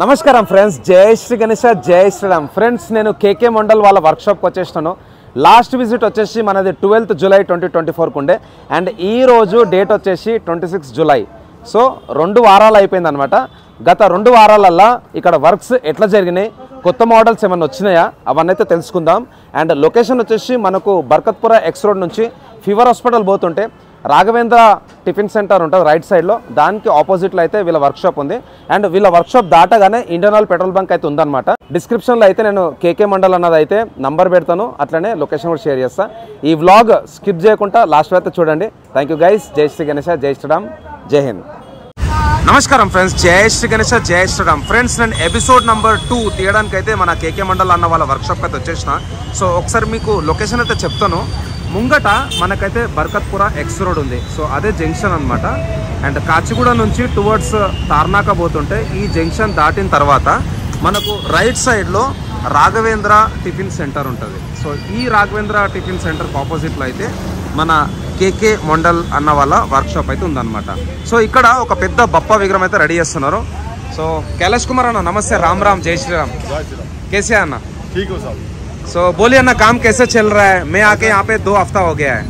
నమస్కారం ఫ్రెండ్స్, జై శ్రీ గణేశ, జై శ్రీరామ్. ఫ్రెండ్స్, నేను కేకే మండల్ వాళ్ళ వర్క్షాప్కి వచ్చేసినాను. లాస్ట్ విజిట్ వచ్చేసి మనది 12th July 2024 ఉండే. అండ్ ఈరోజు డేట్ వచ్చేసి 26 July. సో 2 వారాలు అయిపోయింది అనమాట. గత 2 వారాలల్లో ఇక్కడ వర్క్స్ ఎట్లా జరిగినాయి, కొత్త మోడల్స్ ఏమైనా వచ్చినాయా అవన్నీ అయితే తెలుసుకుందాం. అండ్ లొకేషన్ వచ్చేసి మనకు బర్కత్పుర ఎక్స్ రోడ్ నుంచి ఫీవర్ హాస్పిటల్ పోతుంటే రాఘవేంద్ర టిఫిన్ సెంటర్ ఉంటుంది రైట్ సైడ్లో, దానికి ఆపోజిట్లో అయితే వీళ్ళ వర్క్షాప్ ఉంది. అండ్ వీళ్ళ వర్క్షాప్ దాటగానే ఇండియన్ ఆయిల్ పెట్రోల్ బంక్ అయితే ఉందన్నమాట. డిస్క్రిప్షన్లో అయితే నేను కేకే మండల్ అన్నది అయితే నంబర్ పెడతాను, అట్లనే లొకేషన్ కూడా షేర్ చేస్తాను. ఈ వ్లాగ్ స్కిప్ చేయకుండా లాస్ట్ అయితే చూడండి. Thank you guys. జై శ్రీ గణేశ, జై శ్రీరామ్, జై హింద్. నమస్కారం ఫ్రెండ్స్, జై శ్రీ గణేశ, జై శ్రీరామ్. ఫ్రెండ్స్, నేను ఎపిసోడ్ నెంబర్ 2 తీయడానికి అయితే మన కేకే మండల్ అన్న వాళ్ళ వర్క్షాప్ అయితే వచ్చేసిన. సో ఒకసారి మీకు లొకేషన్ అయితే చెప్తాను. ముంగట మనకైతే బర్కత్పుర ఎక్స్ రోడ్ ఉంది. సో అదే జంక్షన్ అనమాట. అండ్ కాచిగూడ నుంచి టువర్డ్స్ తార్నాక పోతుంటే ఈ జంక్షన్ దాటిన తర్వాత మనకు రైట్ సైడ్లో రాఘవేంద్ర టిఫిన్ సెంటర్ ఉంటుంది. సో ఈ రాఘవేంద్ర టిఫిన్ సెంటర్కి ఆపోజిట్లో అయితే మన కేకే మండల్ అన్న వాళ్ళ వర్క్షాప్ అయితే ఉందన్నమాట. సో ఇక్కడ ఒక పెద్ద బప్ప విగ్రహం అయితే రెడీ చేస్తున్నారు. సో కైలాష్ కుమార్ అన్న, నమస్తే. రామ్ రామ్, జై శ్రీరామ్. कैसे है अन्ना? ठीक हो साहब. सो बोलिए अन्ना, काम कैसे चल रहा है? मैं आके यहाँ पे 2 हफ्ता हो गया है.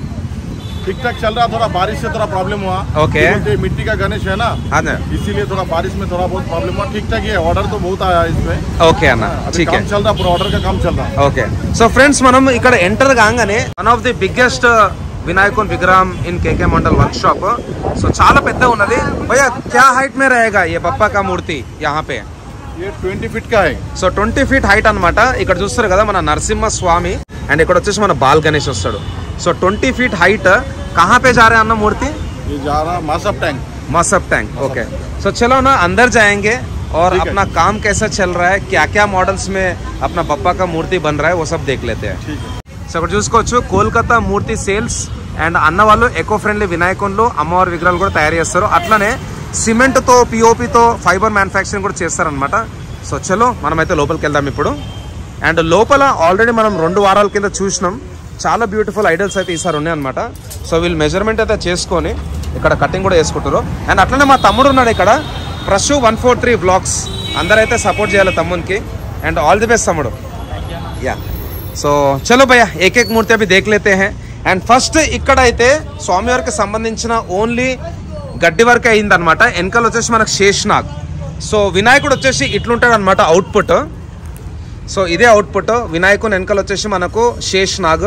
ठीक ठाक चल रहा, थोड़ा बारिश से थोड़ा प्रॉब्लम हुआ. ओके. मिट्टी का गणेश है ना, हाँ ना, इसीलिए थोड़ा बारिश में थोड़ा बहुत प्रॉब्लम हुआ. ठीक ठाक है, ऑर्डर तो बहुत आया इसमें. ओके अन्ना, ठीक है, चल रहा, पूरा ऑर्डर का काम चल रहा. ఓకే. సో ఫ్రెండ్స్, మనం ఇక్కడ ఎంటర్ కాగానే వన్ ఆఫ్ ది బిగ్గెస్ట్ వినాయకుని విగ్రహం in KK mandal work shop. So చాలా పెద్ద ఉన్నది. భయ్యా, क्या हाइट में रहेगा ये बप्पा का मूर्ति यहाँ पे? ये 20 फीट का है. సో 20 feet హైట్ అనమాట. ఇక్కడ చూస్తారు కదా మన నరసింహ స్వామి, అండ్ ఇక్కడ వచ్చేసి మన బాల్ గణేష్ వస్తాడు. So 20 feet height. कहाँ पे जा रहे हैं अन्ना मूर्ति? ये जा रहा Masab tank. Masab tank. Okay. So चलो ना अंदर जाएंगे और अपना काम कैसा चल रहा है, क्या क्या मॉडल्स में अपना बप्पा का मूर्ति बन रहा है, वो सब देख लेते हैं. సో ఇక్కడ చూసుకోవచ్చు కోల్కతా మూర్తి సేల్స్. అండ్ అన్న వాళ్ళు ఎకో ఫ్రెండ్లీ వినాయకులు, అమ్మవారి విగ్రహాలు కూడా తయారు చేస్తారు. అట్లనే సిమెంట్తో, పిఓపితో ఫైబర్ మ్యానుఫ్యాక్చరింగ్ కూడా చేస్తారనమాట. సో చలో మనమైతే లోపలికి వెళ్దాం ఇప్పుడు. అండ్ లోపల ఆల్రెడీ మనం 2 వారాల కింద చూసినాం. చాలా బ్యూటిఫుల్ ఐడల్స్ అయితే ఈసారి ఉన్నాయన్నమాట. సో వీళ్ళు మెజర్మెంట్ అయితే చేసుకొని ఇక్కడ కటింగ్ కూడా చేసుకుంటారు. అండ్ అట్లనే మా తమ్ముడు ఉన్నాడు ఇక్కడ, ప్రశు 143 వ్లాగ్స్. అందరైతే సపోర్ట్ చేయాలి తమ్మునికి. అండ్ ఆల్ ది బెస్ట్ తమ్ముడు. యా, సో చలో భయ్య ఏకేక్ మూర్తి అవి దేఖ్ లేతే హై. అండ్ ఫస్ట్ ఇక్కడ అయితే స్వామివారికి సంబంధించిన ఓన్లీ గడ్డి వర్క్ అయిందనమాట. వెనకాల వచ్చేసి మనకు శేషనాగ్. సో వినాయకుడు వచ్చేసి ఇట్లుంటాడు అనమాట అవుట్పుట్. సో ఇదే అవుట్పుట్. వినాయకుని వెనకాల వచ్చేసి మనకు శేషనాగ్,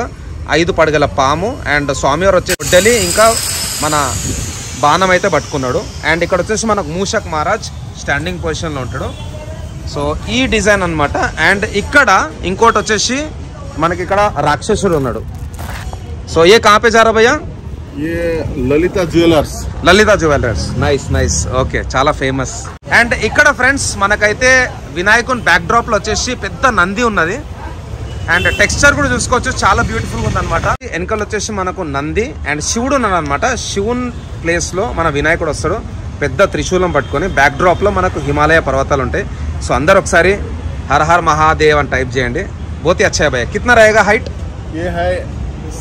5 పడగల పాము. అండ్ స్వామివారు వచ్చేసి గుడ్డలి, ఇంకా మన బాణం అయితే పట్టుకున్నాడు. అండ్ ఇక్కడ వచ్చేసి మనకు మూషక్ మహారాజ్ స్టాండింగ్ పొజిషన్లో ఉంటాడు. సో ఈ డిజైన్ అనమాట. అండ్ ఇక్కడ ఇంకోటి వచ్చేసి మనకి ఇక్కడ రాక్షసుడు ఉన్నాడు. సో ఏ కहाँ पे जा रहा भैया? ये ललिता ज्वेलर्स. లలిత జ్యువెలర్స్. Nice nice. ఓకే, చాలా ఫేమస్. అండ్ ఇక్కడ ఫ్రెండ్స్ మనకైతే వినాయకుని బ్యాక్ డ్రాప్ లో వచ్చేసి పెద్ద నంది ఉన్నది. అండ్ టెక్స్చర్ కూడా చూసుకోవచ్చు, చాలా బ్యూటిఫుల్ గా ఉందన్నమాట. వెనకాల వచ్చేసి మనకు నంది అండ్ శివుడు ఉన్నాడు అనమాట. శివుని ప్లేస్ లో మన వినాయకుడు వస్తాడు పెద్ద త్రిశూలం పట్టుకొని. బ్యాక్ డ్రాప్ లో మనకు హిమాలయ పర్వతాలు ఉంటాయి. సో అందరు ఒకసారి హర్ హర్ మహాదేవ్ అని టైప్ చేయండి. बहुत ही अच्छा है भैया. कितना रहेगा हाइट? ये है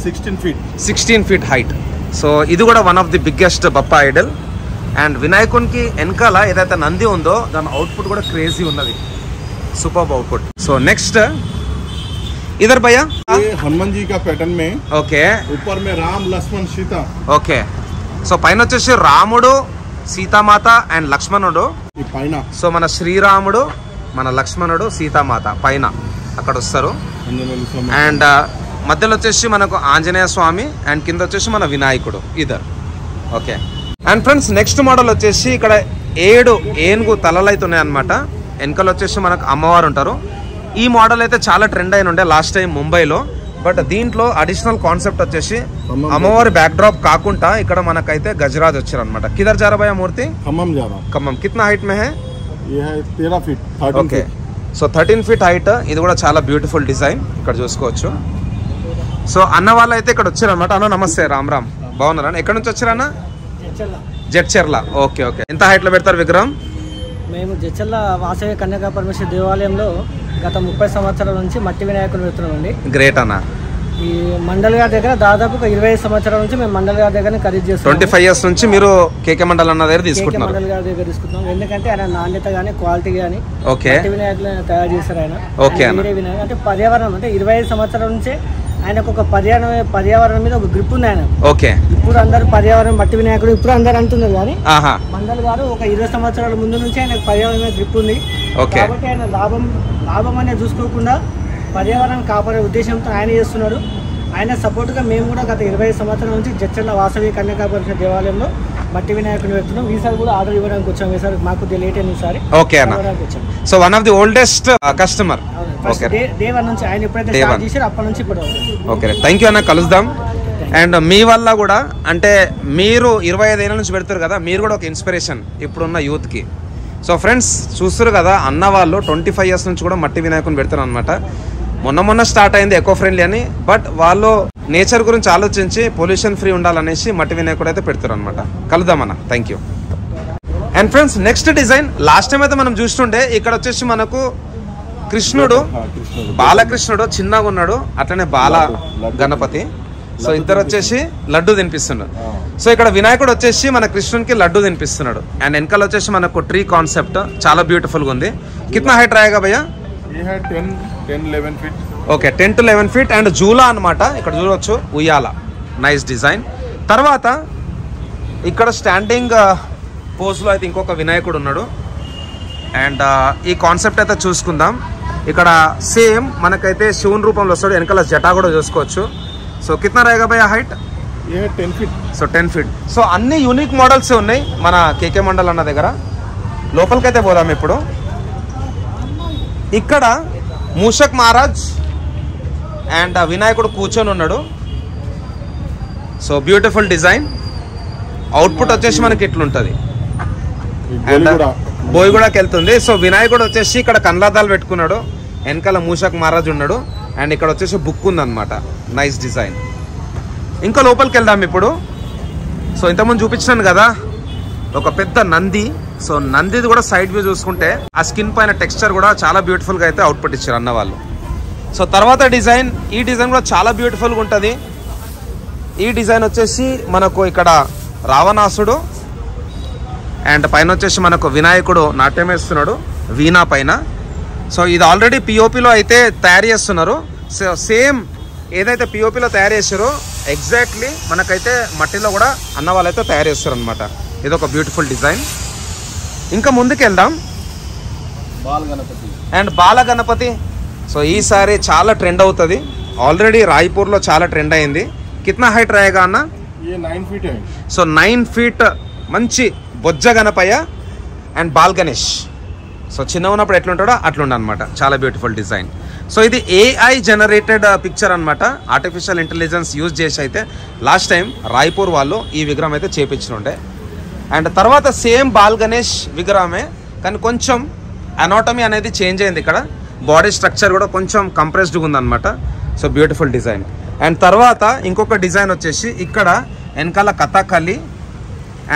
16 फीट. 16 feet height. సో ఇది కూడా one of the biggest Bappa idol. And వినాయకునికి వెనకాల ఏదైతే నంది ఉందో దాని అవుట్పుట్ కూడా క్రేజీ ఉన్నది, సూపర్ అవుట్పుట్. సో నెక్స్ట్ ఇధర్ భయ్యా, ये हनुमान जी का पैटर्न में. ఓకే. ऊपर में राम लक्ष्मण सीता. ఓకే. సో పైన వచ్చేసి రాముడు, సీతామాత అండ్ లక్ష్మణుడు. ये పైన. సో మన శ్రీరాముడు, మన లక్ష్మణుడు, సీతామాత పైన అక్కడ వస్తారు. అండ్ మధ్యలో వచ్చేసి మనకు ఆంజనేయ స్వామి అండ్ కింద వచ్చేసి మన వినాయకుడు ఇద్దరు. Okay. And friends, next model వచ్చేసి ఇక్కడ 7 ఏనుగు తలలు అయితే ఉన్నాయి అనమాట. వెనకాల వచ్చేసి మనకు అమ్మవారు ఉంటారు. ఈ మోడల్ అయితే చాలా ట్రెండ్ అయిన ఉండే లాస్ట్ టైం ముంబైలో. బట్ దీంట్లో అడిషనల్ కాన్సెప్ట్ వచ్చేసి అమ్మవారి బ్యాక్ డ్రాప్ కాకుండా ఇక్కడ మనకైతే గజరాజ్ వచ్చారు అనమాట. కిధర్ जा रहा भैया मूर्ति? खम्मम जा रहा. ఖమ్మం. కిतना హైట్ మే హై? ये है 13 feet. 13 okay. Feet. So 13 feet height. ఇది కూడా చాలా బ్యూటిఫుల్ డిజైన్ ఇక్కడ చూసుకోవచ్చు. సో అన్న వాళ్ళు అయితే ఇక్కడ వచ్చారనమాట. అన్న నమస్తే, రామ్ రామ్. బాగున్నారా? ఎక్కడ నుంచి వచ్చారన్న? జడ్చెర్ల. Okay okay. ఎంత హైట్ లో పెడతారు విగ్రహం? మేము జడ్చెర్ల వాసవి కన్యకా పరమేశ్వరి దేవాలయంలో గత 30 సంవత్సరాల నుంచి మట్టి వినాయకులు పెడుతున్నామండి. గ్రేట్ అన్న. ఈ మండల్ గారి దగ్గర దాదాపు ఒక 25 సంవత్సరాల నుంచి మేము మండల్ గారి దగ్గర ఖరీదు చేస్తాం. 25 years నుంచి మీరు కేకే మండల్ అన్న దగ్గర తీసుకుంటున్నారు. మండల్ గారి దగ్గర తీసుకుంటాం. ఎందుకంటే ఆయన నాణ్యత కానీ క్వాలిటీ కానీ ఓకే వినాయకులు తయారు చేశారు. ఆయన ఓకే వేరే వినాయకులు అంటే పర్యావరణం అంటే 25 సంవత్సరాల నుంచి ఆయనకు ఒక పర్యావరణం మీద ఒక గ్రిప్ ఉంది ఆయన. ఓకే ఇప్పుడు అందరు పర్యావరణం మట్టి వినాయకుడు ఇప్పుడు అందరు అంటున్నారు కానీ మండల్ గారు ఒక 20 సంవత్సరాల ముందు నుంచి ఆయన పర్యావరణం మీద గ్రిప్ ఉంది. కాబట్టి ఆయన లాభం అనేది చూసుకోకుండా పర్యావరణం కాపాడే ఉద్దేశంతో ఆయన చేస్తున్నాడు. ఆయన సపోర్ట్గా మేము కూడా గత 20 సంవత్సరాల నుంచి జడ్చర్ల వాసవి కన్యకా పరిషత్ దేవాలయంలో మట్టి వినాయకుడిని పెడుతున్నాం. ఈసారి కూడా ఆర్డర్ ఇవ్వడానికి వచ్చాము. ఈసారి మాకు లేట్ అయిన ఈసారి వచ్చాము. So one of the oldest customer day 1 నుంచి ఆయన ఎప్పుడైతే స్టార్ట్ చేశారో అప్పటి నుంచి ఇప్పుడు. ఓకే థ్యాంక్ యూ అన్న, కలుద్దాం. అండ్ మీ వల్ల కూడా అంటే మీరు 25 ఏళ్ళ నుంచి పెడతారు కదా, మీరు కూడా ఒక ఇన్స్పిరేషన్ ఇప్పుడున్న యూత్కి. సో ఫ్రెండ్స్ చూస్తారు కదా అన్న వాళ్ళు 25 years నుంచి కూడా మట్టి వినాయకుని పెడతారు అనమాట. మొన్న స్టార్ట్ అయింది ఎకో ఫ్రెండ్లీ అని, బట్ వాళ్ళు నేచర్ గురించి ఆలోచించి పొల్యూషన్ ఫ్రీ ఉండాలనేసి మట్టి వినాయకుడు అయితే పెడతారు అనమాట. కలుద్దామన్న, thank you. And friends next design last time అయితే మనం చూస్తుండే ఇక్కడ వచ్చేసి మనకు కృష్ణుడు బాలకృష్ణుడు చిన్నగా ఉన్నాడు, అట్లనే బాల గణపతి. సో ఇద్దరు వచ్చేసి లడ్డు తినిపిస్తున్నాడు. సో ఇక్కడ వినాయకుడు వచ్చేసి మన కృష్ణునికి లడ్డు తినిపిస్తున్నాడు. అండ్ వెనకాల వచ్చేసి మనకు ట్రీ కాన్సెప్ట్ చాలా బ్యూటిఫుల్ గా ఉంది. కిतना హైట్ రాయేగా భయ్యా? 10-11 feet. Okay 10 to 11 feet. And జూలా అనమాట, ఇక్కడ చూడవచ్చు ఉయ్యాల, నైస్ డిజైన్. తర్వాత ఇక్కడ స్టాండింగ్ పోజ్ లో అయితే ఇంకొక వినాయకుడు ఉన్నాడు. అండ్ ఈ కాన్సెప్ట్ అయితే చూసుకుందాం. ఇక్కడ సేమ్ మనకైతే శివుని రూపంలో వస్తాడు, వెనకాల జటా కూడా చూసుకోవచ్చు. సో కిतना रहेगा भैया height? 10 feet. So 10 feet. So అన్ని యూనిక్ మోడల్స్ ఉన్నాయి మన కేకే మండల్ అన్న దగ్గర. లోపలికైతే పోదాం ఇప్పుడు. ఇక్కడ మూషక్ మహారాజ్ అండ్ వినాయకుడు కూర్చొని ఉన్నాడు. So beautiful design. అవుట్పుట్ వచ్చేసి మనకి ఇట్లుంటది. అండ్ బోయిగూడకి వెళ్తుంది. సో వినాయకుడు వచ్చేసి ఇక్కడ కన్లాదాలు పెట్టుకున్నాడు, వెనకాల మూషక్ మహారాజ్ ఉన్నాడు. అండ్ ఇక్కడ వచ్చేసి బుక్ ఉందన్నమాట, నైస్ డిజైన్. ఇంకా లోపలికి వెళ్దాం ఇప్పుడు. సో ఇంతకుముందు చూపించాను కదా ఒక పెద్ద నంది. సో నందిది కూడా సైడ్ వ్యూ చూసుకుంటే ఆ స్కిన్ పైన టెక్స్చర్ కూడా చాలా బ్యూటిఫుల్ గా అయితే అవుట్పుట్ ఇచ్చారు అన్న వాళ్ళు. సో తర్వాత డిజైన్, ఈ డిజైన్ కూడా చాలా బ్యూటిఫుల్ గా ఉంటుంది. ఈ డిజైన్ వచ్చేసి మనకు ఇక్కడ రావణాసుడు అండ్ పైన వచ్చేసి మనకు వినాయకుడు నాట్యం వేస్తున్నాడు వీణా పైన. సో ఇది ఆల్రెడీ పిఓపిలో అయితే తయారు చేస్తున్నారు. సో సేమ్ ఏదైతే పిఓపిలో తయారు చేశారో ఎగ్జాక్ట్లీ మనకైతే మట్టిలో కూడా అన్న వాళ్ళైతే తయారు చేస్తారు అనమాట. ఇది ఒక బ్యూటిఫుల్ డిజైన్. ఇంకా ముందుకు వెళ్దాం. And Bala Ganapati. సో ఈసారి చాలా ట్రెండ్ అవుతుంది. ఆల్రెడీ రాయ్పూర్లో చాలా ట్రెండ్ అయింది. కిतना హైట్ రాయేగా అన్న? 9 feet. సో 9 feet మంచి బొజ్జ గణపయ్య అండ్ బాల్ గణేష్. సో చిన్న ఉన్నప్పుడు ఎట్లుంటాడో అట్లుండ అనమాట. చాలా బ్యూటిఫుల్ డిజైన్. సో ఇది AI జనరేటెడ్ పిక్చర్ అనమాట. ఆర్టిఫిషియల్ ఇంటెలిజెన్స్ యూజ్ చేసి అయితే లాస్ట్ టైం రాయ్పూర్ వాళ్ళు ఈ విగ్రహం అయితే చేపించుండే. అండ్ తర్వాత సేమ్ బాల్ గణేష్ విగ్రహమే, కానీ కొంచెం అనాటమీ అనేది చేంజ్ అయింది. ఇక్కడ బాడీ స్ట్రక్చర్ కూడా కొంచెం కంప్రెస్డ్గా ఉందన్నమాట. So beautiful design. అండ్ తర్వాత ఇంకొక డిజైన్ వచ్చేసి ఇక్కడ వెనకాల కథాకళి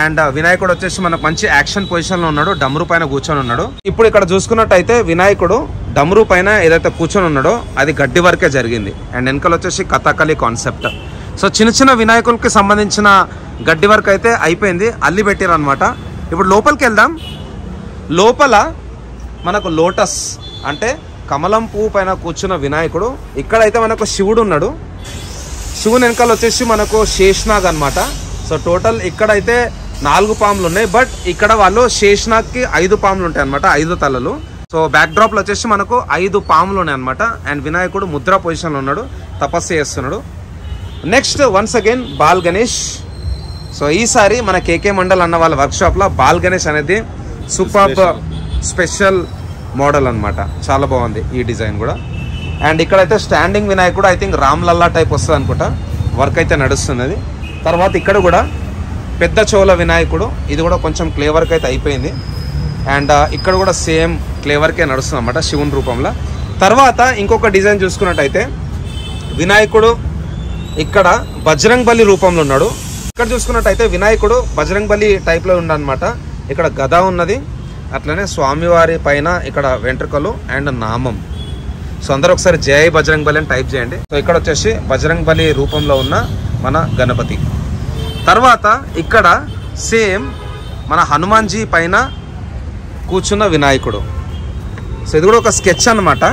అండ్ వినాయకుడు వచ్చేసి మనకు మంచి యాక్షన్ పొజిషన్లో ఉన్నాడు, డమ్రు పైన కూర్చొని ఉన్నాడు. ఇప్పుడు ఇక్కడ చూసుకున్నట్టయితే వినాయకుడు డమ్రు పైన ఏదైతే కూర్చొని ఉన్నాడో అది గడ్డి వరకే జరిగింది. అండ్ వెనకాల వచ్చేసి కథాకళి కాన్సెప్ట్. సో చిన్న చిన్న వినాయకులకి సంబంధించిన గడ్డి వర్క్ అయితే అయిపోయింది, అల్లి పెట్టారు అనమాట. ఇప్పుడు లోపలికి వెళ్దాం. లోపల మనకు లోటస్ అంటే కమలం పువ్వు పైన కూర్చున్న వినాయకుడు. ఇక్కడైతే మనకు శివుడు ఉన్నాడు. శివుని వెనకాల వచ్చేసి మనకు శేషనాగ్ అనమాట. సో టోటల్ ఇక్కడైతే 4 పాములు ఉన్నాయి, బట్ ఇక్కడ వాళ్ళు శేషనాగ్కి 5 పాములు ఉంటాయి అనమాట, 5 తలలు. సో బ్యాక్ డ్రాప్లో వచ్చేసి మనకు 5 పాములు ఉన్నాయి అనమాట. అండ్ వినాయకుడు ముద్ర పొజిషన్లో ఉన్నాడు, తపస్సు చేస్తున్నాడు. Next once again ball Ganesh. So ఈసారి మన కేకే మండల్ అన్న వాళ్ళ వర్క్షాప్లో బాల్ గణేష్ అనేది సూపర్ స్పెషల్ మోడల్ అనమాట. చాలా బాగుంది ఈ డిజైన్ కూడా. అండ్ ఇక్కడైతే స్టాండింగ్ వినాయకుడు I think Ram Lalla type వస్తుంది అనుకుంటా, వర్క్ అయితే నడుస్తున్నది. తర్వాత ఇక్కడ కూడా పెద్ద చెవుల వినాయకుడు, ఇది కూడా కొంచెం క్లే వర్క్ అయితే అయిపోయింది. అండ్ ఇక్కడ కూడా సేమ్ క్లే వర్కే నడుస్తుంది అనమాట శివుని రూపంలో. తర్వాత ఇంకొక డిజైన్ చూసుకున్నట్టయితే వినాయకుడు ఇక్కడ బజరంగ్ బలి రూపంలో ఉన్నాడు. ఇక్కడ చూసుకున్నట్టయితే వినాయకుడు బజరంగ్ బలి టైప్లో ఉండనమాట. ఇక్కడ గద ఉన్నది, అట్లనే స్వామివారి పైన ఇక్కడ వెంట్రుకలు అండ్ నామం. సో అందరూ ఒకసారి జై బజరంగ్ బలి అని టైప్ చేయండి. సో ఇక్కడ వచ్చేసి బజరంగ్ బలి రూపంలో ఉన్న మన గణపతి. తర్వాత ఇక్కడ సేమ్ మన హనుమాన్జీ పైన కూర్చున్న వినాయకుడు. సో ఇది కూడా ఒక స్కెచ్ అన్నమాట.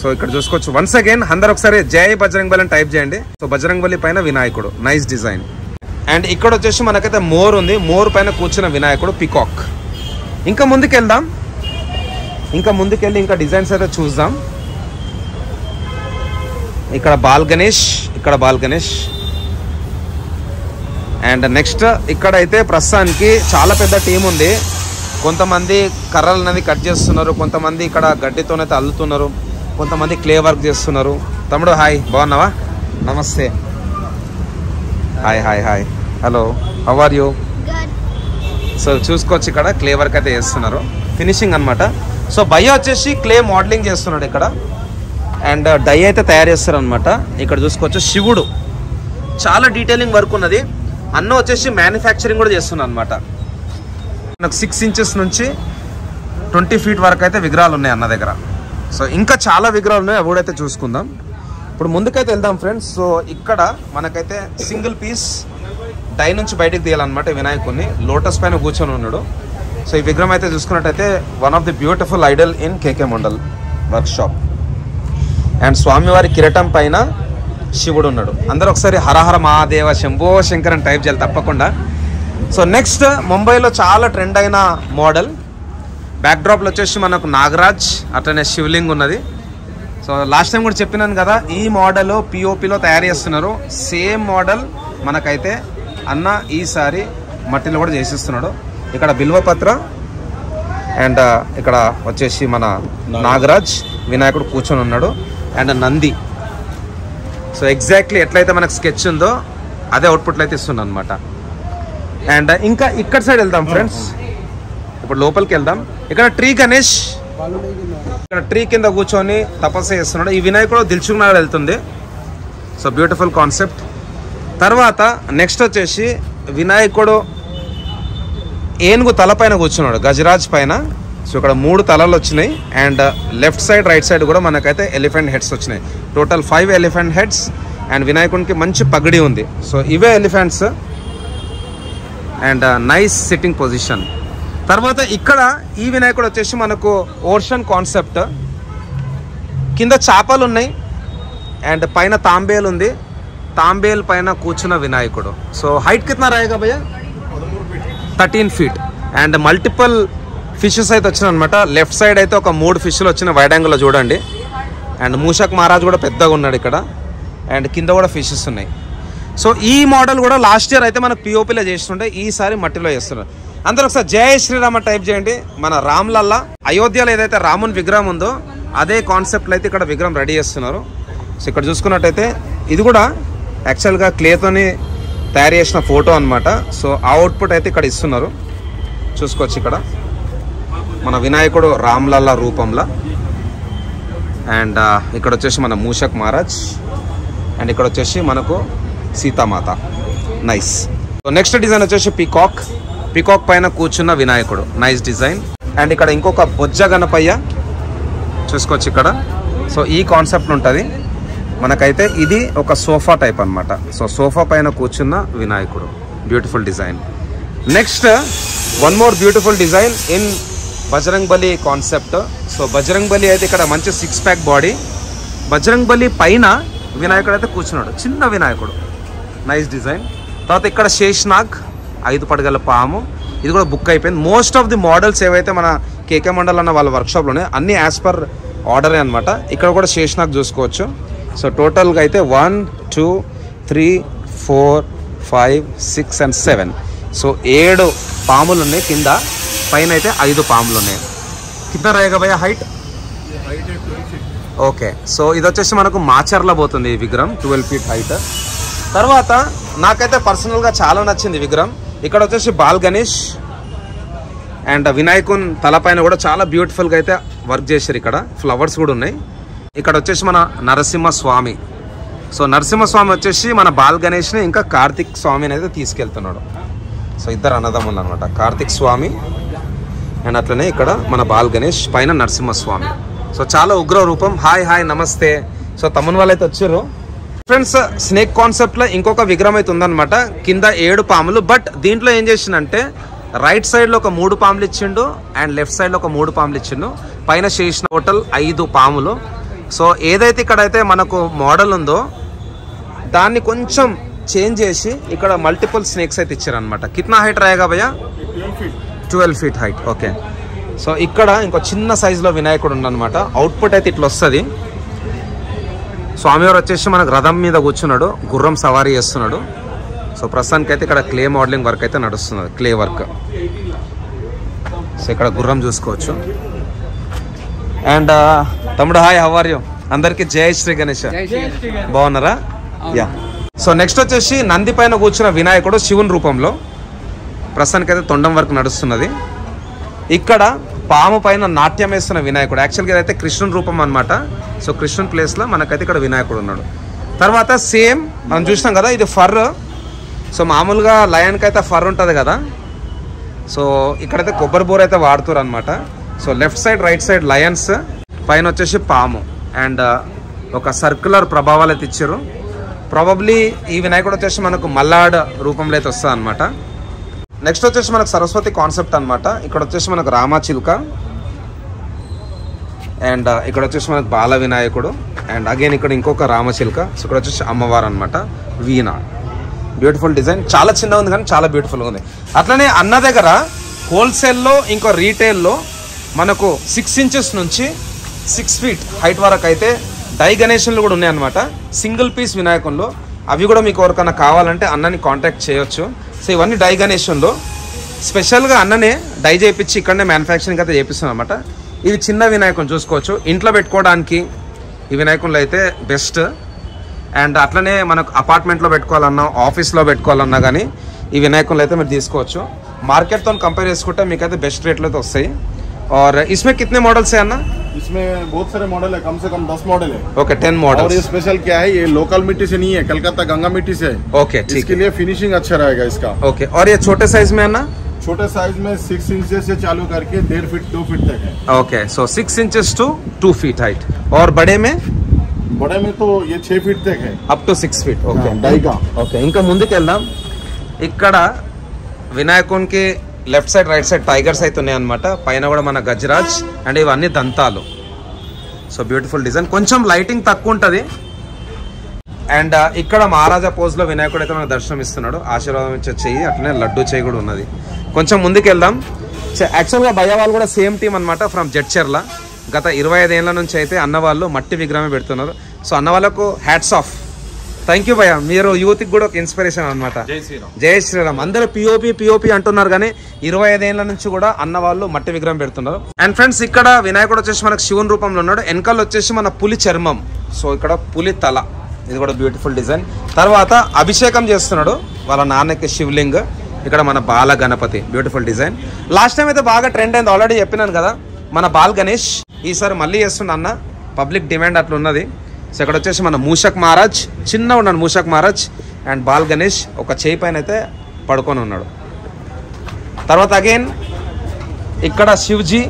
సో ఇక్కడ చూసుకోవచ్చు. వన్స్ అగైన్ అందరు ఒకసారి జై బజరంగ్ బలి అని టైప్ చేయండి. సో బజరంగ్ బలి పైన వినాయకుడు, నైస్ డిజైన్. అండ్ ఇక్కడ వచ్చేసి మనకైతే మోర్ ఉంది, మోర్ పైన కూర్చున్న వినాయకుడు పికాక్. ఇంకా ముందుకెళ్దాం, ఇంకా ముందుకెళ్ళి ఇంకా డిజైన్స్ అయితే చూద్దాం. ఇక్కడ బాల్ గణేష్, ఇక్కడ బాల్ గణేష్. అండ్ నెక్స్ట్ ఇక్కడైతే ప్రస్తుతానికి చాలా పెద్ద టీం ఉంది. కొంతమంది కర్రలు అనేది కట్ చేస్తున్నారు, కొంతమంది ఇక్కడ గడ్డితోనైతే అల్లుతున్నారు, కొంతమంది క్లే వర్క్ చేస్తున్నారు. తమ్ముడు హాయ్, బాగున్నావా? నమస్తే. Hi hi hi, hello, how are you? So చూసుకోవచ్చు ఇక్కడ క్లే వర్క్ అయితే చేస్తున్నారు, ఫినిషింగ్ అనమాట. సో భయ్య వచ్చేసి క్లే మోడలింగ్ చేస్తున్నాడు ఇక్కడ. అండ్ డై అయితే తయారు చేస్తారు అనమాట. ఇక్కడ చూసుకోవచ్చు శివుడు, చాలా డీటెయిలింగ్ వర్క్ ఉన్నది. అన్న వచ్చేసి మ్యానుఫ్యాక్చరింగ్ కూడా చేస్తున్నాడు అనమాట. నాకు 6 ఇంచెస్ నుంచి 20 ఫీట్ వరకు అయితే విగ్రహాలు ఉన్నాయి అన్న దగ్గర. సో ఇంకా చాలా విగ్రహాలు ఉన్నాయి, అవి కూడా అయితే చూసుకుందాం. ఇప్పుడు ముందుకైతే వెళ్దాం ఫ్రెండ్స్. సో ఇక్కడ మనకైతే సింగిల్ పీస్ డై నుంచి బయటకు తీయాలన్నమాట వినాయకుడిని. లోటస్ పైన కూర్చొని ఉన్నాడు. సో ఈ విగ్రహం అయితే చూసుకున్నట్టయితే one of the beautiful Idol in KK mandal workshop. And స్వామివారి కిరీటం పైన శివుడు ఉన్నాడు. అందరూ ఒకసారి హరహర మహాదేవ శంభో శంకర్ అని టైప్ చేయాలి తప్పకుండా. సో నెక్స్ట్ ముంబైలో చాలా ట్రెండ్ అయిన మోడల్, బ్యాక్డ్రాప్లో వచ్చేసి మనకు నాగరాజ్ అట్లనే శివలింగ్ ఉన్నది. సో లాస్ట్ టైం కూడా చెప్పినాను కదా, ఈ మోడల్ పిఓపిలో తయారు చేస్తున్నారు. సేమ్ మోడల్ మనకైతే అన్న ఈసారి మట్టిలో కూడా చేసిస్తున్నాడు. ఇక్కడ బిల్వపత్ర అండ్ ఇక్కడ వచ్చేసి మన నాగరాజ్ వినాయకుడు కూర్చొని ఉన్నాడు. అండ్ నంది. సో ఎగ్జాక్ట్లీ ఎట్లయితే మనకు స్కెచ్ ఉందో అదే అవుట్పుట్లు అయితే ఇస్తున్నాను అనమాట. అండ్ ఇంకా ఇక్కడ సైడ్ వెళ్దాం ఫ్రెండ్స్. ఇప్పుడు లోపలికి వెళ్దాం. ఇక్కడ ట్రీ గణేష్, ఇక్కడ ట్రీ కింద కూర్చొని తపస్సు చేస్తున్నాడు. ఈ వినాయకుడు దిల్చుకున్నాడు వెళ్తుంది. So beautiful concept. తర్వాత నెక్స్ట్ వచ్చేసి వినాయకుడు ఏనుగు తల పైన కూర్చున్నాడు, గజరాజ్ పైన. సో ఇక్కడ 3 తలలు వచ్చినాయి. And left side right side కూడా మనకైతే ఎలిఫెంట్ హెడ్స్ వచ్చినాయి. Total 5 elephant heads. అండ్ వినాయకుడికి మంచి పగడి ఉంది. సో ఇవే elephants. And nice sitting position. తర్వాత ఇక్కడ ఈ వినాయకుడు వచ్చేసి మనకు ఓషన్ కాన్సెప్ట్. కింద చేపలు ఉన్నాయి అండ్ పైన తాంబేలు ఉంది. తాంబేల్ పైన కూర్చున్న వినాయకుడు. సో హైట్ కిतना रहेगा भैया? 13 ఫీట్. అండ్ మల్టిపుల్ ఫిషెస్ అయితే వచ్చినాయి అనమాట. లెఫ్ట్ సైడ్ అయితే ఒక 3 ఫిష్లు వచ్చిన వైడ్ యాంగిల్లో చూడండి. అండ్ మూషక్ మహారాజ్ కూడా పెద్దగా ఉన్నాడు ఇక్కడ. అండ్ కింద కూడా ఫిషెస్ ఉన్నాయి. సో ఈ మోడల్ కూడా లాస్ట్ ఇయర్ అయితే మనకు పిఓపిలో చేస్తుంటే ఈసారి మట్టిలో చేస్తున్నారు. అందరూ ఒకసారి జై శ్రీరామ టైప్ చేయండి. మన రామ్లల్లా అయోధ్యలో ఏదైతే రాముని విగ్రహం ఉందో అదే కాన్సెప్ట్లో అయితే ఇక్కడ విగ్రహం రెడీ చేస్తున్నారు. సో ఇక్కడ చూసుకున్నట్టయితే ఇది కూడా యాక్చువల్గా క్లేతోని తయారు చేసిన ఫోటో అనమాట. సో ఆ అవుట్పుట్ అయితే ఇక్కడ ఇస్తున్నారు, చూసుకోవచ్చు. ఇక్కడ మన వినాయకుడు రామ్లల్లా రూపంలో. అండ్ ఇక్కడ వచ్చేసి మన మూషక్ మహారాజ్. అండ్ ఇక్కడ వచ్చేసి మనకు Sitamata. Nice. So next design వచ్చేసి పీకాక్. పీకాక్ పైన కూర్చున్న వినాయకుడు, నైస్ డిజైన్. అండ్ ఇక్కడ ఇంకొక బొజ్జ గణపయ్య చూసుకోవచ్చు ఇక్కడ. సో ఈ కాన్సెప్ట్ ఉంటుంది మనకైతే. ఇది ఒక సోఫా టైప్ అనమాట. సో సోఫా పైన కూర్చున్న వినాయకుడు, beautiful design. Next one more beautiful design in Bajrang బలి కాన్సెప్ట్. సో బజరంగ్ బలి అయితే ఇక్కడ మంచి 6 ప్యాక్ బాడీ. బజరంగ్ బలి పైన వినాయకుడు అయితే కూర్చున్నాడు, చిన్న వినాయకుడు, నైస్ డిజైన్. తర్వాత ఇక్కడ శేష్నాగ్ 5 పడగల పాము. ఇది కూడా బుక్ అయిపోయింది. మోస్ట్ ఆఫ్ ది మోడల్స్ ఏవైతే మన కేకే మండల్ అన్న వాళ్ళ వర్క్షాప్లోనే అన్ని యాజ్ పర్ ఆర్డరే అనమాట. ఇక్కడ కూడా శేష్నాగ్ చూసుకోవచ్చు. సో టోటల్గా అయితే 1 2 3 4 5 6 and 7. సో 7 పాములు ఉన్నాయి కింద, పైన అయితే 5 పాములు ఉన్నాయి. కింద రేగా భయ్యా హైట్? ఓకే. సో ఇది వచ్చేసి మనకు మాచర్ల పోతుంది ఈ విగ్రహం, 12 ఫీట్ హైట్. తర్వాత నాకైతే పర్సనల్గా చాలా నచ్చింది విగ్రహం. ఇక్కడ వచ్చేసి బాల్ గణేష్ అండ్ వినాయకున్ తలపైన కూడా చాలా బ్యూటిఫుల్గా అయితే వర్క్ చేశారు. ఇక్కడ ఫ్లవర్స్ కూడా ఉన్నాయి. ఇక్కడ వచ్చేసి మన నరసింహస్వామి. సో నరసింహస్వామి వచ్చేసి మన బాల్ గణేష్ని ఇంకా కార్తిక్ స్వామిని అయితే తీసుకెళ్తున్నాడు. సో ఇద్దరు అన్నదమ్ములు అనమాట, కార్తిక్ స్వామి అండ్ అట్లనే ఇక్కడ మన బాల్ గణేష్, పైన నరసింహస్వామి. సో చాలా ఉగ్ర రూపం. హాయ్ నమస్తే. సో తమ్ముని వాళ్ళు అయితే వచ్చారు ఫ్రెండ్స్. స్నేక్ కాన్సెప్ట్ లో ఇంకొక విగ్రహం అయితే ఉందన్నమాట. కింద 7 పాములు. బట్ దీంట్లో ఏం చేసిందంటే రైట్ సైడ్ లో ఒక 3 పాములు ఇచ్చిండు అండ్ లెఫ్ట్ సైడ్ లో ఒక 3 పాములు ఇచ్చిండు. పైన చేసిన టోటల్ 5 పాములు. సో ఏదైతే ఇక్కడైతే మనకు మోడల్ ఉందో దాన్ని కొంచెం చేంజ్ చేసి ఇక్కడ మల్టిపుల్ స్నేక్స్ అయితే ఇచ్చారు అనమాట. కిतना హైట్ రాయేగా భయ్యా? 12 feet హైట్. ఓకే. సో ఇక్కడ ఇంకో చిన్న సైజులో వినాయకుడు ఉందన్నమాట. అవుట్పుట్ అయితే ఇట్లా వస్తుంది. స్వామివారు వచ్చేసి మనకు రథం మీద కూర్చున్నాడు, గుర్రం సవారీ చేస్తున్నాడు. సో ప్రస్తుతానికి అయితే ఇక్కడ క్లే మోడలింగ్ వర్క్ అయితే నడుస్తున్నది, క్లే వర్క్. సో ఇక్కడ గుర్రం చూసుకోవచ్చు. అండ్ తమ్ముడు హాయ్, హౌ ఆర్ యూ? అందరికి జై శ్రీ గణేష్. బాగున్నారా? యా. సో నెక్స్ట్ వచ్చేసి నంది పైన కూర్చున్న వినాయకుడు శివుని రూపంలో. ప్రస్తుతానికి అయితే తొండం వర్క్ నడుస్తున్నది. ఇక్కడ పాము పైన నాట్యం వేస్తున్న వినాయకుడు. యాక్చువల్గా ఇదైతే కృష్ణుని రూపం అనమాట. సో కృష్ణుని ప్లేస్లో మనకైతే ఇక్కడ వినాయకుడు ఉన్నాడు. తర్వాత సేమ్ మనం చూసినాం కదా, ఇది ఫర్. సో మామూలుగా లయన్కి అయితే ఫర్ ఉంటుంది కదా. సో ఇక్కడైతే కొబ్బరి బోర్ అయితే వాడుతారు అనమాట. So left side right side Lions, పైన వచ్చేసి పాము అండ్ ఒక సర్క్యులర్ ప్రభావాలు అయితే ఇచ్చారు. ప్రాబబ్లీ ఈ వినాయకుడు వచ్చేసి మనకు మల్లాడ్ రూపంలో అయితే వస్తుంది అనమాట. నెక్స్ట్ వచ్చేసి మనకు సరస్వతి కాన్సెప్ట్ అనమాట. ఇక్కడ వచ్చేసి మనకు రామచిలుక అండ్ ఇక్కడ వచ్చేసి మనకు బాల వినాయకుడు అండ్ అగైన్ ఇక్కడ ఇంకొక రామచిలుక. సో ఇక్కడ వచ్చేసి అమ్మవారు అనమాట, వీణ. బ్యూటిఫుల్ డిజైన్, చాలా చిన్నగా ఉంది కానీ చాలా బ్యూటిఫుల్గా ఉంది. అట్లనే అన్న దగ్గర హోల్సేల్లో ఇంకో రీటైల్లో మనకు 6 inches నుంచి 6 feet హైట్ వరకు అయితే డై గణేషన్లు కూడా ఉన్నాయన్నమాట. సింగిల్ పీస్ వినాయకంలో అవి కూడా మీకు ఎవరికైనా కావాలంటే అన్నని కాంటాక్ట్ చేయొచ్చు. సో ఇవన్నీ డై గణేషన్లో స్పెషల్గా అన్ననే డై చేయించి ఇక్కడనే మ్యానుఫ్యాక్చరింగ్ అయితే చేపిస్తున్నాం అనమాట. ఇది చిన్న వినాయకం చూసుకోవచ్చు, ఇంట్లో పెట్టుకోవడానికి ఈ వినాయకంలో అయితే బెస్ట్. అండ్ అట్లనే మనకు అపార్ట్మెంట్లో పెట్టుకోవాలన్నా ఆఫీస్లో పెట్టుకోవాలన్నా కానీ ఈ వినాయకంలో అయితే మీరు తీసుకోవచ్చు. మార్కెట్తో కంపేర్ చేసుకుంటే మీకైతే బెస్ట్ రేట్లో అయితే వస్తాయి. और इसमें कितने मॉडल्स है अन्ना? इसमें बहुत सारे मॉडल है, कम से कम 10 मॉडल है. Okay, 10 model. और ये स्पेशल क्या है, ये लोकल मिट्टी से नहीं है, कलकत्ता गंगा मिट्टी से है. ओके, ठीक है. इसके लिए फिनिशिंग अच्छा रहेगा इसका. ओके. और ये छोटे साइज में अन्ना? छोटे साइज में 6 इंच से चालू करके 1.5 फीट 2 फीट तक है. Okay. So 6 inches to 2 feet height. और बड़े में तो ये 6 फीट तक है, up to 6 feet. Okay, die का. ఓకే, ఇంకా ముందుకు వెళ్దాం. ఇక్కడ వినాయకునికి left side right side tigers అయితే ఉన్నాయి అనమాట. పైన కూడా మన గజరాజ్ అండ్ ఇవన్నీ దంతాలు. సో బ్యూటిఫుల్ డిజైన్, కొంచెం లైటింగ్ తక్కువ ఉంటుంది. అండ్ ఇక్కడ మహారాజా పోజ్లో వినాయకుడు అయితే మనకు దర్శనం ఇస్తున్నాడు. ఆశీర్వాదం ఇచ్చే చెయ్యి, అట్లనే లడ్డు చెయ్యి కూడా ఉన్నది. కొంచెం ముందుకు వెళ్దాం. యాక్చువల్గా భయ్య వాళ్ళు కూడా సేమ్ టీం అనమాట, ఫ్రమ్ జడ్చర్ల. గత 25 ఏళ్ల నుంచి అయితే అన్న వాళ్ళు మట్టి విగ్రహమే పెడుతున్నారు. సో అన్న వాళ్ళకు హ్యాట్స్ ఆఫ్. థ్యాంక్ యూ భయ్య, మీరు యూత్కి కూడా ఒక ఇన్స్పిరేషన్ అనమాట. జై శ్రీరామ్. అందరూ పిఓపి అంటున్నారు కానీ 25 ఏళ్ల నుంచి కూడా అన్న వాళ్ళు మట్టి విగ్రహం పెడుతున్నారు. అండ్ ఫ్రెండ్స్, ఇక్కడ వినాయకుడు వచ్చేసి మనకు శివుని రూపంలో ఉన్నాడు. వెనకాల వచ్చేసి మన పులి చర్మం. సో ఇక్కడ పులి తల, ఇది కూడా బ్యూటిఫుల్ డిజైన్. తర్వాత అభిషేకం చేస్తున్నాడు వాళ్ళ నాన్నకి శివలింగ్. ఇక్కడ మన Bala Ganapati, beautiful design. Last time అయితే బాగా ట్రెండ్ అయింది, ఆల్రెడీ చెప్పినాను కదా, మన బాల్ గణేష్. ఈసారి మళ్ళీ చేస్తుండ అన్న, పబ్లిక్ డిమాండ్ అట్లా ఉన్నది. సో ఇక్కడ వచ్చేసి మన మూషక్ మహారాజ్, చిన్న ఉన్నాడు మూషక్ మహారాజ్. అండ్ బాల్ గణేష్ ఒక చేయి పైన అయితే పడుకొని ఉన్నాడు. తర్వాత అగైన్ ఇక్కడ శివ్జీ,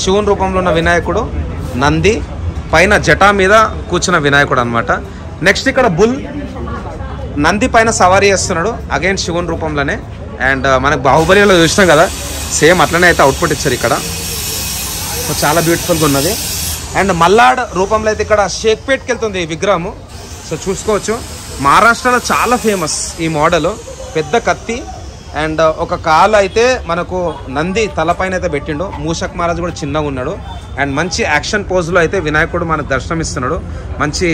శివుని రూపంలో ఉన్న వినాయకుడు. నంది పైన జటా మీద కూర్చున్న వినాయకుడు అనమాట. నెక్స్ట్ ఇక్కడ బుల్, నంది పైన సవారీ చేస్తున్నాడు, అగైన్ శివుని రూపంలోనే. అండ్ మనకు బాహుబలిలో చూసినాం కదా, సేమ్ అట్లనే అయితే అవుట్పుట్ ఇచ్చారు ఇక్కడ. సో చాలా బ్యూటిఫుల్గా ఉన్నది. అండ్ మల్లాడ్ రూపంలో అయితే ఇక్కడ షేక్పేట్కి వెళ్తుంది ఈ విగ్రహము. సో చూసుకోవచ్చు, మహారాష్ట్రలో చాలా ఫేమస్ ఈ మోడల్. పెద్ద కత్తి అండ్ ఒక కాలు అయితే మనకు నంది తలపైన అయితే పెట్టిండు. మూషక్ మహారాజ్ కూడా చిన్నగా ఉన్నాడు. అండ్ మంచి యాక్షన్ పోజ్లో అయితే వినాయకుడు మనకు దర్శనం ఇస్తున్నాడు. మంచి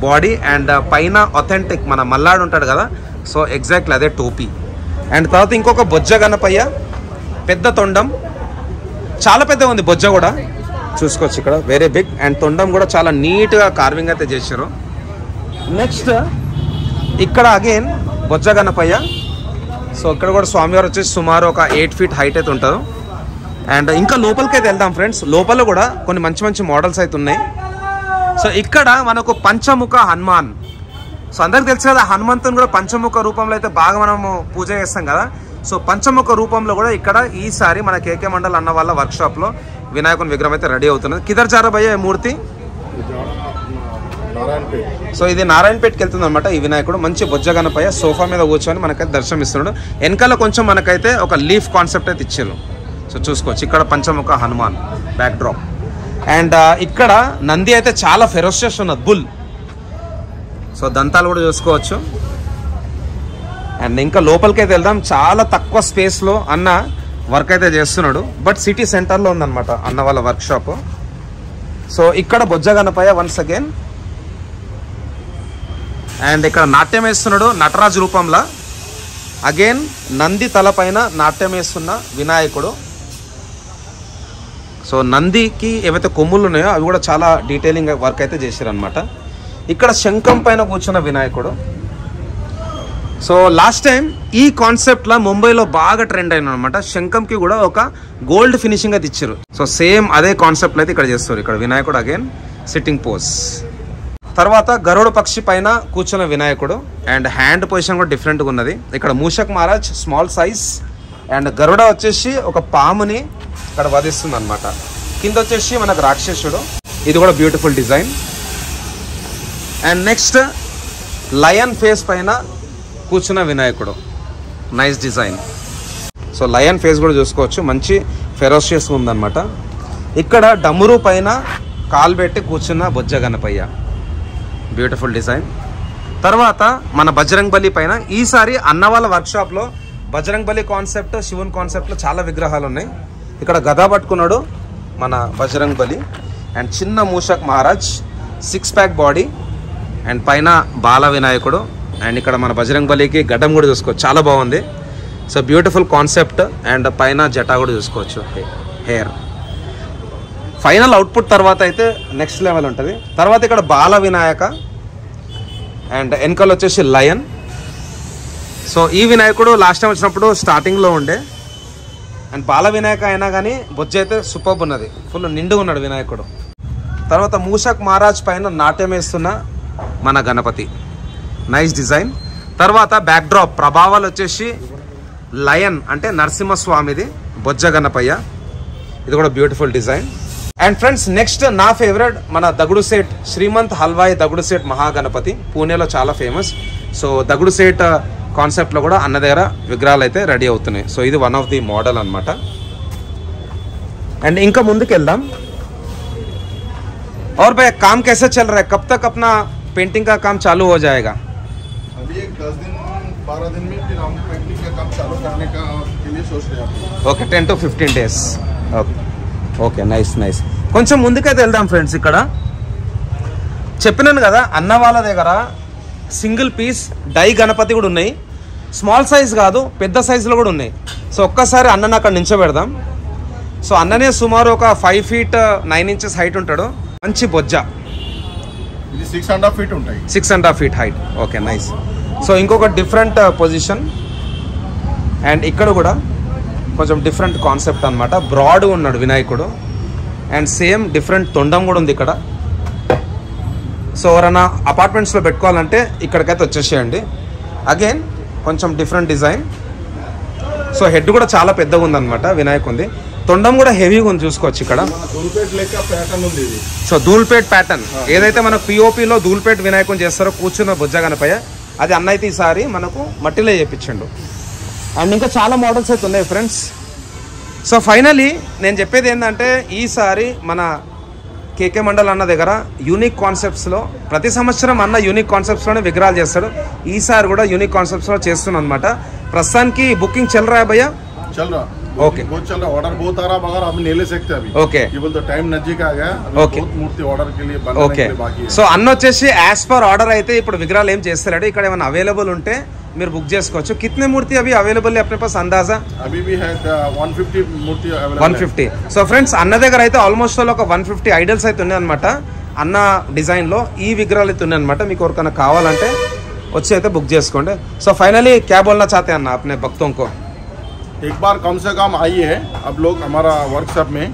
బాడీ అండ్ పైన అథెంటిక్ మన మల్లాడు ఉంటాడు కదా, సో ఎగ్జాక్ట్లీ అదే టోపీ. అండ్ తర్వాత ఇంకొక బొజ్జ గణపయ్య, పెద్ద తొండం, చాలా పెద్దగా ఉంది బొజ్జ కూడా చూసుకోవచ్చు. ఇక్కడ వెరీ బిగ్. అండ్ తొండం కూడా చాలా నీట్గా కార్వింగ్ అయితే చేశారు. నెక్స్ట్ ఇక్కడ అగైన్ బొజ్జ గణపయ్య. సో ఇక్కడ కూడా స్వామివారు వచ్చేసి సుమారు ఒక 8 feet హైట్ అయితే ఉంటారు. అండ్ ఇంకా లోపలికి అయితే వెళ్దాం ఫ్రెండ్స్. లోపల కూడా కొన్ని మంచి మంచి మోడల్స్ అయితే ఉన్నాయి. సో ఇక్కడ మనకు పంచముఖ హనుమాన్. సో అందరికి తెలుసు కదా, హనుమంతుని కూడా పంచముఖ రూపంలో అయితే బాగా మనము పూజ చేస్తాం కదా. సో పంచముఖ రూపంలో కూడా ఇక్కడ ఈసారి మన కేకే మండల్ అన్న వాళ్ళ వర్క్షాప్లో వినాయకుని విగ్రహం అయితే రెడీ అవుతున్నది. కిదర్ జారా భయ్య మూర్తి? సో ఇది నారాయణపేటకి వెళ్తుంది అనమాట. ఈ వినాయకుడు మంచి బొజ్జ గణపయ్య సోఫా మీద కూర్చొని మనకైతే దర్శనం ఇస్తున్నాడు. వెనకాల కొంచెం మనకైతే ఒక లీఫ్ కాన్సెప్ట్ అయితే ఇచ్చారు. సో చూసుకోవచ్చు ఇక్కడ పంచముఖ హనుమాన్ బ్యాక్ డ్రాప్. అండ్ ఇక్కడ నంది అయితే చాలా ఫెరోషియస్ ఉన్నది, బుల్. సో దంతాలు కూడా చూసుకోవచ్చు. అండ్ ఇంకా లోపలికి అయితే వెళ్దాం. చాలా తక్కువ స్పేస్లో అన్న వర్క్ అయితే చేస్తున్నాడు, బట్ సిటీ సెంటర్లో ఉందన్నమాట అన్న వాళ్ళ వర్క్షాప్. సో ఇక్కడ బొజ్జ గణపయ్య వన్స్ అగైన్. అండ్ ఇక్కడ నాట్యం వేస్తున్నాడు నటరాజు రూపంలో. అగైన్ నంది తలపైన నాట్యం వేస్తున్న వినాయకుడు. సో నందికి ఏవైతే కొమ్ములు ఉన్నాయో అవి కూడా చాలా డీటెయిలింగ్ వర్క్ అయితే చేశారనమాట. ఇక్కడ శంఖం పైన కూర్చున్న వినాయకుడు. సో లాస్ట్ టైం ఈ కాన్సెప్ట్లో ముంబైలో బాగా ట్రెండ్ అయిన అనమాట. శంఖంకి కూడా ఒక గోల్డ్ ఫినిషింగ్ అయితే ఇచ్చారు. సో సేమ్ అదే కాన్సెప్ట్లో అయితే ఇక్కడ చేస్తారు. ఇక్కడ వినాయకుడు అగైన్ సిట్టింగ్ పోజ్. తర్వాత గరుడ పక్షి పైన కూర్చున్న వినాయకుడు. అండ్ హ్యాండ్ పొజిషన్ కూడా డిఫరెంట్గా ఉన్నది. ఇక్కడ మూషక్ మహారాజ్ స్మాల్ సైజ్. అండ్ గరుడ వచ్చేసి ఒక పాముని ఇక్కడ వధిస్తుంది అనమాట. కింద వచ్చేసి మనకు రాక్షసుడు. ఇది కూడా beautiful design. And next lion face పైన కూర్చున్న వినాయకుడు, nice design. So lion face కూడా చూసుకోవచ్చు, మంచి ఫెరోషియస్ ఉందన్నమాట. ఇక్కడ డమురు పైన కాలు పెట్టి కూర్చున్న బొజ్జ గణపయ్య, బ్యూటిఫుల్ డిజైన్. తర్వాత మన బజరంగ్ బలి పైన ఈసారి అన్న వాళ్ళ వర్క్షాప్లో బజరంగ్ బలి కాన్సెప్ట్, శివుని కాన్సెప్ట్లో చాలా విగ్రహాలు ఉన్నాయి. ఇక్కడ గదా పట్టుకున్నాడు మన బజరంగ్ బలి. అండ్ చిన్న మూషక్ మహారాజ్, 6 ప్యాక్ బాడీ. అండ్ పైన బాల వినాయకుడు. అండ్ ఇక్కడ మన బజరంగ్ బలికి గడ్డం కూడా చూసుకోవచ్చు, చాలా బాగుంది. So beautiful concept. అండ్ పైన జటా కూడా చూసుకోవచ్చు, హెయిర్. ఫైనల్ అవుట్పుట్ తర్వాత అయితే నెక్స్ట్ లెవెల్ ఉంటుంది. తర్వాత ఇక్కడ బాల వినాయక అండ్ వెనకాల వచ్చేసి లయన్. సో ఈ వినాయకుడు లాస్ట్ టైం వచ్చినప్పుడు స్టార్టింగ్లో ఉండే. అండ్ బాల వినాయక అయినా కానీ బొజ్జ అయితే సూపర్ ఉన్నది, ఫుల్ నిండుగా ఉన్నాడు వినాయకుడు. తర్వాత మూషక్ మహారాజ్ పైన నాట్యం వేస్తున్న మన గణపతి, నైస్ డిజైన్. తర్వాత బ్యాక్ డ్రాప్ ప్రభావాలు వచ్చేసి లయన్ అంటే నరసింహస్వామిది, బొజ్జ గణపయ్య. ఇది కూడా beautiful design. And friends next నా ఫేవరెట్ మన దగుడు సేట్ శ్రీమంత్ హల్వాయి దగుడు సేట్ మహాగణపతి, పూణేలో చాలా ఫేమస్. సో దగుడు సేట్ కాన్సెప్ట్లో కూడా అన్న దగ్గర విగ్రహాలు అయితే రెడీ అవుతున్నాయి. సో ఇది వన్ ఆఫ్ ది మోడల్ అనమాట. అండ్ ఇంకా ముందుకు వెళ్దాం. और भाई काम कैसे चल रहा है? कब तक अपना पेंटिंग का काम चालू हो जाएगा? अभी एक 10-12 दिन में फिर हम पेंटिंग का काम चालू करने का के लिए सोच रहे हैं. Okay 10 to 15 days. Okay nice nice. కొంచెం ముందుకైతే వెళ్దాం ఫ్రెండ్స్. ఇక్కడ చెప్పినాను కదా అన్న వాళ్ళ దగ్గర సింగిల్ పీస్ డై గణపతి కూడా ఉన్నాయి. స్మాల్ సైజ్ కాదు, పెద్ద సైజులో కూడా ఉన్నాయి. సో ఒక్కసారి అన్నను అక్కడ నించోబెడదాం. సో అన్ననే సుమారు ఒక 5 feet 9 inches హైట్ ఉంటాడు. మంచి బొజ్జ. ఇది 6.5 feet ఉంటాయి. 6.5 feet height. Okay nice. So ఇంకొక డిఫరెంట్ పొజిషన్. అండ్ ఇక్కడ కూడా కొంచెం డిఫరెంట్ కాన్సెప్ట్ అనమాట. బ్రాడ్ ఉన్నాడు వినాయకుడు. అండ్ సేమ్ డిఫరెంట్ తొండం కూడా ఉంది ఇక్కడ. సో ఎవరైనా అపార్ట్మెంట్స్లో పెట్టుకోవాలంటే ఇక్కడికైతే వచ్చేసేయండి. అగైన్ కొంచెం డిఫరెంట్ డిజైన్. సో హెడ్ కూడా చాలా పెద్దగా ఉందన్నమాట వినాయకుంది. తొండం కూడా హెవీగా ఉంది చూసుకోవచ్చు ఇక్కడ. సో ధూల్పేట్ ప్యాటర్న్ ఏదైతే మన పిఓపిలో ధూల్పేట్ వినాయకుని చేస్తారో కూర్చున్న బొజ్జ గణపయ్య, అది అన్న అయితే ఈసారి మనకు మట్టిలో చేయించండు. అండ్ ఇంకా చాలా మోడల్స్ అయితే ఉన్నాయి ఫ్రెండ్స్. సో ఫైనలీ నేను చెప్పేది ఏంటంటే ఈసారి మన కేకే మండల్ అన్న దగ్గర యూనిక్ కాన్సెప్ట్స్లో ప్రతి సంవత్సరం అన్న యూనిక్ కాన్సెప్ట్స్లోనే విగ్రహాలు చేస్తాడు. ఈసారి కూడా యూనిక్ కాన్సెప్ట్స్లో చేస్తున్నాను అనమాట. ప్రస్తుతానికి బుకింగ్ చల్ रहा है भैया? चल रहा. ओके बहुत चल रहा. ऑर्डर बहुत आ रहा मगर हम नहीं ले सकते अभी. ओके केवल तो टाइम नजदीक आ गया. ओके बहुत मूर्ति ऑर्डर के लिए बनने ఓకే. के लिए बाकी है. సో అన్న వచ్చేసి యాజ్ పర్ ఆర్డర్ అయితే ఇప్పుడు విగ్రహాలు ఏం చేస్తారంటే ఇక్కడ ఏమైనా అవైలబుల్ ఉంటే మీరు బుక్ చేసుకోవచ్చు. కితనే మూర్తి అవి అవైలబుల్ अपने पास अंदाजा? अभी भी है 150 मूर्ति अवेलेबल. 150. సో ఫ్రెండ్స్ అన్న దగ్గర అయితే ఆల్మోస్ట్ ఒక 150 ఐడల్స్ అయితే ఉన్నాయి అనమాట. అన్న డిజైన్లో ఈ విగ్రహాలు అయితే ఉన్నాయి అనమాట. మీకు ఎవరికైనా కావాలంటే వచ్చి అయితే బుక్ చేసుకోండి. సో ఫైనలీ क्या बोलना चाहते हैं అన్న अपने भक्तों को? एक बार कम से कम आइए अब लोग हमारा वर्कशॉप में.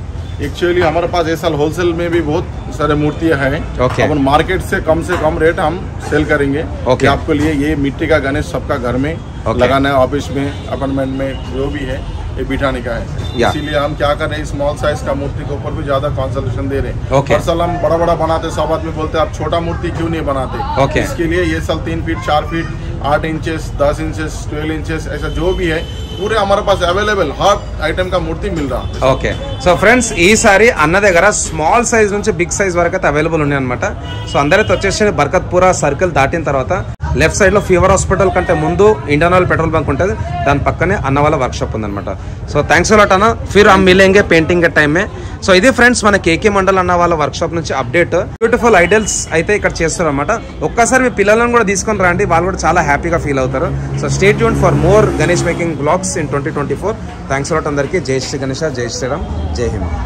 एक्चुअली हमारे पास ऐसा होलसेल में भी बहुत सारे मूर्तियां हैं. Okay. अपन मार्केट से कम रेट हम सेल करेंगे. Okay. आपके लिए ये मिट्टी का गणेश सबका घर में Okay. लगाना है, ऑफिस में, अपार्टमेंट में जो भी है ये बिठाने का है, इसीलिए हम क्या कर रहे हैं स्मॉल साइज का मूर्ति के ऊपर भी ज्यादा कंसंट्रेशन दे रहे हैं। हर साल हम बड़ा बड़ा बनाते, सब आदमी बोलते हैं आप छोटा मूर्ति क्यों नहीं बनाते। इसके लिए ये साल 3 feet 4 feet 8 inches 10 inches 12 inches ऐसा जो भी है पूरे हमारे पास अवेलेबल हर ఐటమ్ का मूर्ति मिल रहा है। ఓకే సో ఫ్రెండ్స్ ఈసారి అన్న దగ్గర స్మాల్ సైజ్ నుంచి బిగ్ సైజ్ వరకు అయితే అవైలబుల్ ఉన్నాయి అనమాట. సో అందరైతే వచ్చేసి బర్కత్పురా సర్కిల్ దాటిన తర్వాత లెఫ్ట్ సైడ్ లో ఫీవర్ హాస్పిటల్ కంటే ముందు ఇండియన్ ఆయిల్ పెట్రోల్ బంక్ ఉంటుంది, దాని పక్కనే అన్న వాళ్ళ వర్క్ షాప్ ఉందన్నమాట. సో థ్యాంక్స్ అలాట్ అన్న, ఫిర్ హమ్ మిలేంగే పెయింటింగ్ కే టైం మే. సో ఇది ఫ్రెండ్స్ మన కేకే మండల్ అన్న వాళ్ళ వర్క్ షాప్ నుంచి అప్డేట్. బ్యూటిఫుల్ ఐడల్స్ అయితే ఇక్కడ చేస్తారు అనమాట. ఒక్కసారి మీ పిల్లలను కూడా తీసుకొని రండి, వాళ్ళు కూడా చాలా హ్యాపీగా ఫీల్ అవుతారు. So stay tuned for more Ganesh making blogs in 2024. Thanks a lot అందరికీ. జై శ్రీ గణేష, జై శ్రీరామ్, జై హింద్.